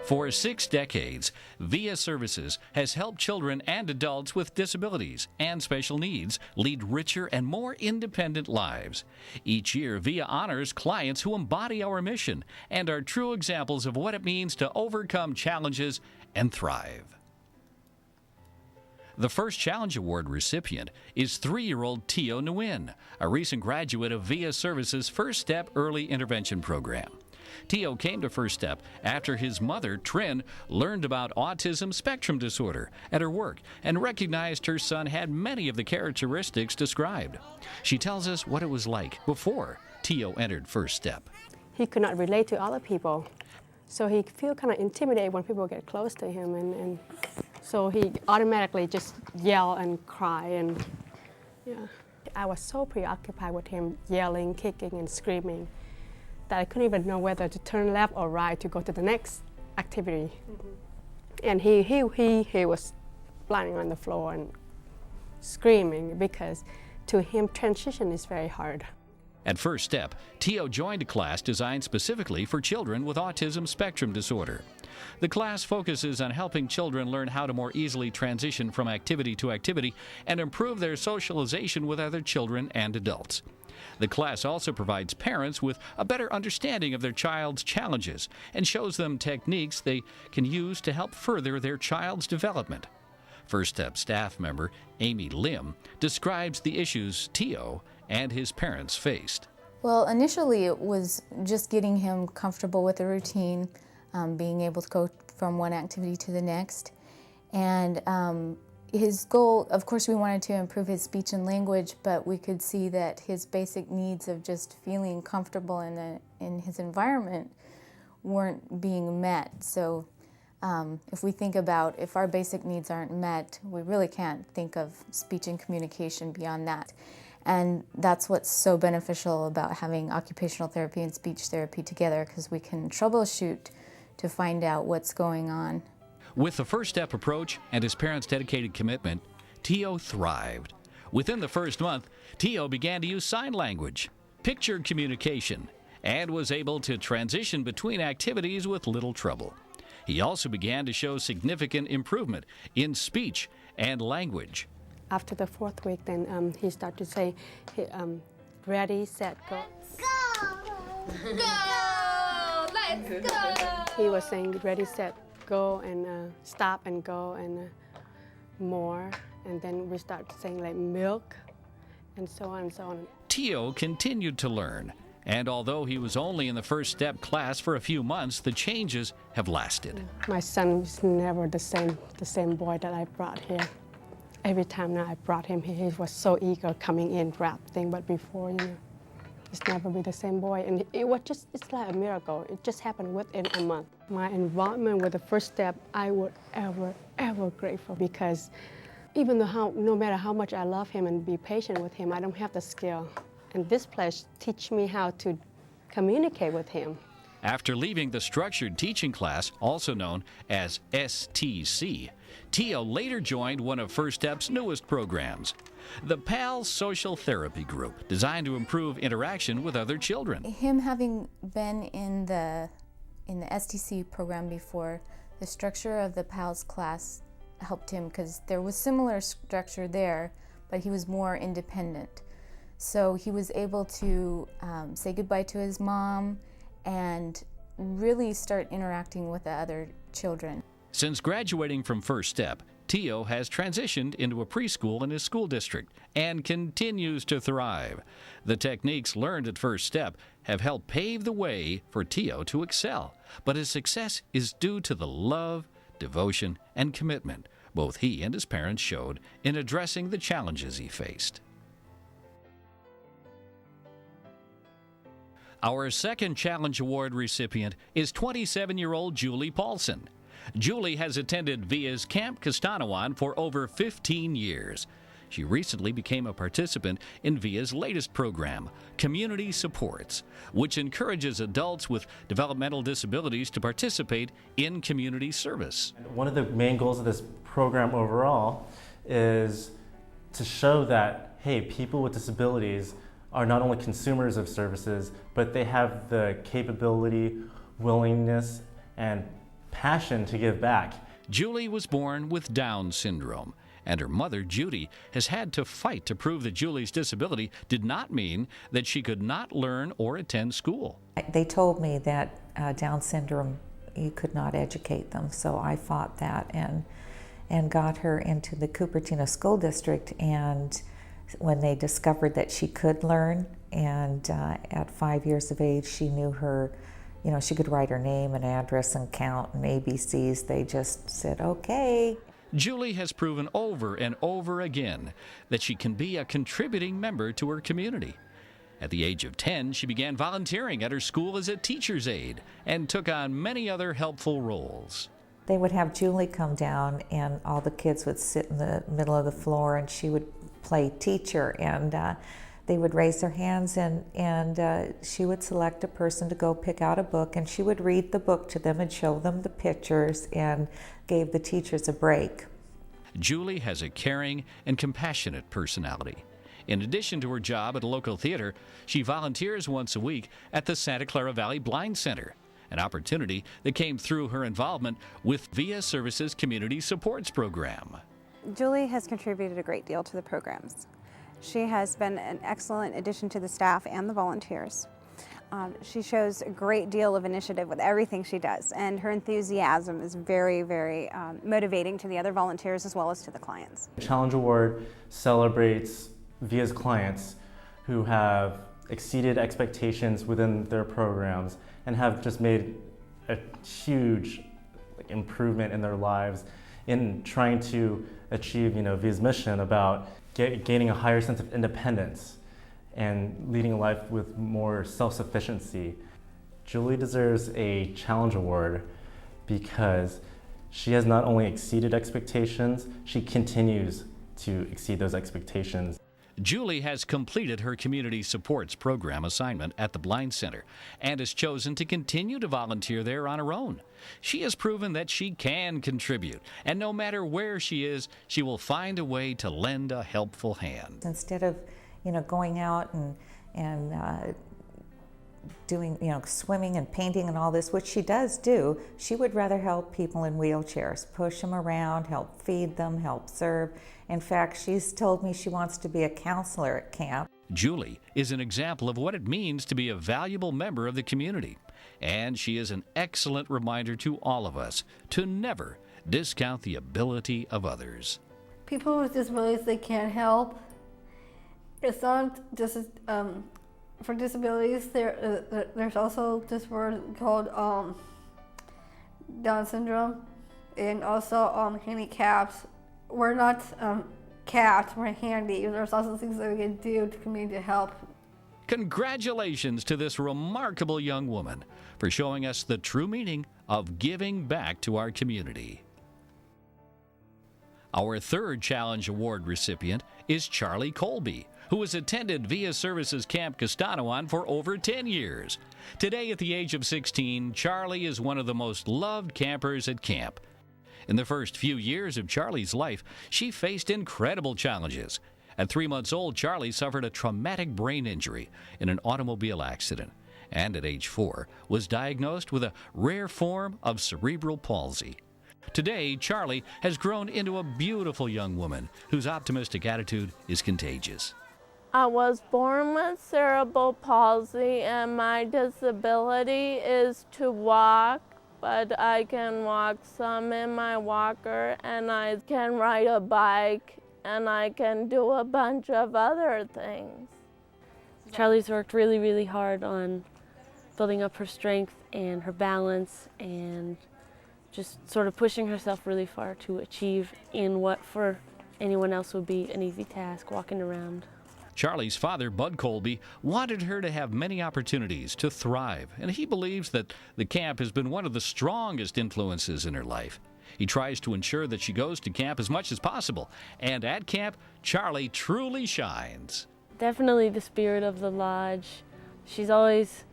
For 6 decades, VIA Services has helped children and adults with disabilities and special needs lead richer and more independent lives. Each year, VIA honors clients who embody our mission and are true examples of what it means to overcome challenges and thrive. The first Challenge Award recipient is 3-year-old Tio Nguyen, a recent graduate of VIA Services' First Step Early Intervention Program. Tio came to First Step after his mother, Trinh, learned about autism spectrum disorder at her work and recognized her son had many of the characteristics described. She tells us what it was like before Tio entered First Step. He could not relate to other people, so he feel kind of intimidated when people get close to him, and so he automatically just yell and cry, and yeah. I was so preoccupied with him yelling, kicking, and screaming that I couldn't even know whether to turn left or right to go to the next activity. And he was lying on the floor and screaming because to him transition is very hard. At First Step, Tio joined a class designed specifically for children with autism spectrum disorder. The class focuses on helping children learn how to more easily transition from activity to activity and improve their socialization with other children and adults. The class also provides parents with a better understanding of their child's challenges and shows them techniques they can use to help further their child's development. First Step staff member Amy Lim describes the issues Tio and his parents faced. Well, initially it was just getting him comfortable with the routine, being able to go from one activity to the next. And his goal, of course, we wanted to improve his speech and language, but we could see that his basic needs of just feeling comfortable in his environment weren't being met. So if we think about if our basic needs aren't met, we really can't think of speech and communication beyond that. And that's what's so beneficial about having occupational therapy and speech therapy together, because we can troubleshoot to find out what's going on. With the First Step approach and his parents' dedicated commitment, Tio thrived. Within the first month, Tio began to use sign language, picture communication, and was able to transition between activities with little trouble. He also began to show significant improvement in speech and language. After the 4th week, then he started to say, ready, set, go. Go! Go! Let's go! He was saying ready, set, go, and stop and go, and more. And then we started saying like milk, and so on and so on. Tio continued to learn, and although he was only in the First Step class for a few months, the changes have lasted. My son was never the same boy that I brought here. Every time now I brought him here, he was so eager coming in, grab thing. But before, it's never been the same boy. And it's like a miracle. It just happened within a month. My involvement with the First Step, I would ever grateful, because even though no matter how much I love him and be patient with him, I don't have the skill. And this place teach me how to communicate with him. After leaving the structured teaching class, also known as STC, Tio later joined one of First Step's newest programs, the PAL Social Therapy Group, designed to improve interaction with other children. Him having been in the STC program before, the structure of the PALS class helped him, because there was similar structure there, but he was more independent. So he was able to say goodbye to his mom and really start interacting with the other children. Since graduating from First Step, Tio has transitioned into a preschool in his school district and continues to thrive. The techniques learned at First Step have helped pave the way for Tio to excel, but his success is due to the love, devotion, and commitment both he and his parents showed in addressing the challenges he faced. Our second Challenge Award recipient is 27-year-old Judy Paulson. Judy has attended VIA's Camp Costanoan for over 15 years. She recently became a participant in VIA's latest program, Community Supports, which encourages adults with developmental disabilities to participate in community service. One of the main goals of this program overall is to show that, hey, people with disabilities are not only consumers of services, but they have the capability, willingness, and passion to give back. Julie was born with Down syndrome, and her mother, Judy, has had to fight to prove that Julie's disability did not mean that she could not learn or attend school. They told me that Down syndrome, you could not educate them, so I fought that and got her into the Cupertino School District. And when they discovered that she could learn, and at 5 years of age, she knew her, she could write her name and address and count and ABCs, they just said, okay. Julie has proven over and over again that she can be a contributing member to her community. At the age of 10, she began volunteering at her school as a teacher's aide and took on many other helpful roles. They would have Julie come down, and all the kids would sit in the middle of the floor, and she would play teacher, and they would raise their hands, and she would select a person to go pick out a book, and she would read the book to them and show them the pictures and gave the teachers a break. Julie has a caring and compassionate personality. In addition to her job at a local theater, she volunteers once a week at the Santa Clara Valley Blind Center, an opportunity that came through her involvement with VIA Services Community Supports Program. Julie has contributed a great deal to the programs. She has been an excellent addition to the staff and the volunteers. She shows a great deal of initiative with everything she does, and her enthusiasm is very, very motivating to the other volunteers as well as to the clients. The Challenge Award celebrates VIA's clients who have exceeded expectations within their programs and have just made a huge improvement in their lives in trying to achieve VIA's mission about gaining a higher sense of independence and leading a life with more self-sufficiency. Julie deserves a Challenge Award because she has not only exceeded expectations, she continues to exceed those expectations. Julie has completed her community supports program assignment at the Blind Center and has chosen to continue to volunteer there on her own. She has proven that she can contribute, and no matter where she is, she will find a way to lend a helpful hand. Instead of going out and doing, swimming and painting and all this, which she does do, she would rather help people in wheelchairs, push them around, help feed them, help serve. In fact, she's told me she wants to be a counselor at camp. Julie is an example of what it means to be a valuable member of the community, and she is an excellent reminder to all of us to never discount the ability of others. People with disabilities, they can't help. It's not just for disabilities. There's also this word called Down syndrome, and also handicaps. We're not capped, we're handy. There's also things that we can do to community to help. Congratulations to this remarkable young woman for showing us the true meaning of giving back to our community. Our third Challenge Award recipient is Charlie Colby, who has attended VIA Services Camp Costanoan for over 10 years. Today, at the age of 16, Charlie is one of the most loved campers at camp. In the first few years of Charlie's life, she faced incredible challenges. At 3 months old, Charlie suffered a traumatic brain injury in an automobile accident, and at age 4 was diagnosed with a rare form of cerebral palsy. Today, Charlie has grown into a beautiful young woman whose optimistic attitude is contagious. I was born with cerebral palsy, and my disability is to walk, but I can walk some in my walker, and I can ride a bike, and I can do a bunch of other things. Charlie's worked really, really hard on building up her strength and her balance, and just sort of pushing herself really far to achieve in what for anyone else would be an easy task, walking around. Charlie's father, Bud Colby, wanted her to have many opportunities to thrive, and he believes that the camp has been one of the strongest influences in her life. He tries to ensure that she goes to camp as much as possible, and at camp, Charlie truly shines. Definitely the spirit of the lodge. She's always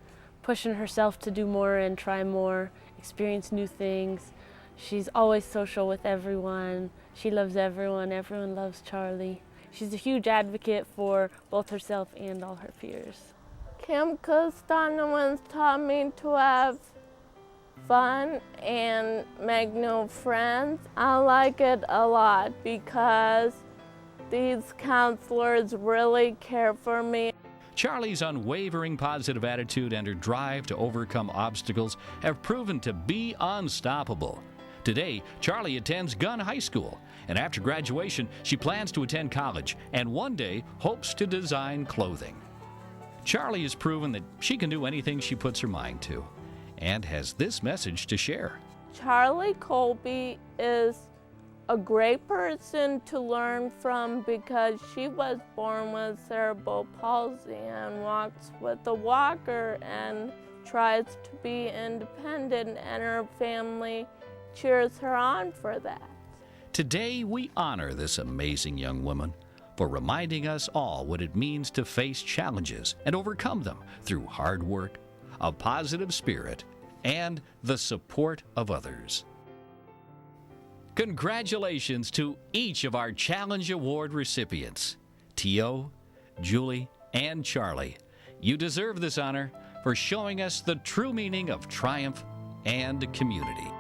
pushing herself to do more and try more, experience new things. She's always social with everyone. She loves everyone. Everyone loves Charlie. She's a huge advocate for both herself and all her peers. Camp Costanoan's taught me to have fun and make new friends. I like it a lot because these counselors really care for me. Charlie's unwavering positive attitude and her drive to overcome obstacles have proven to be unstoppable. Today, Charlie attends Gunn High School, and after graduation, she plans to attend college and one day hopes to design clothing. Charlie has proven that she can do anything she puts her mind to, and has this message to share. Charlie Colby is a great person to learn from because she was born with cerebral palsy and walks with a walker and tries to be independent, and her family cheers her on for that. Today, we honor this amazing young woman for reminding us all what it means to face challenges and overcome them through hard work, a positive spirit, and the support of others. Congratulations to each of our Challenge Award recipients, T.O., Julie, and Charlie. You deserve this honor for showing us the true meaning of triumph and community.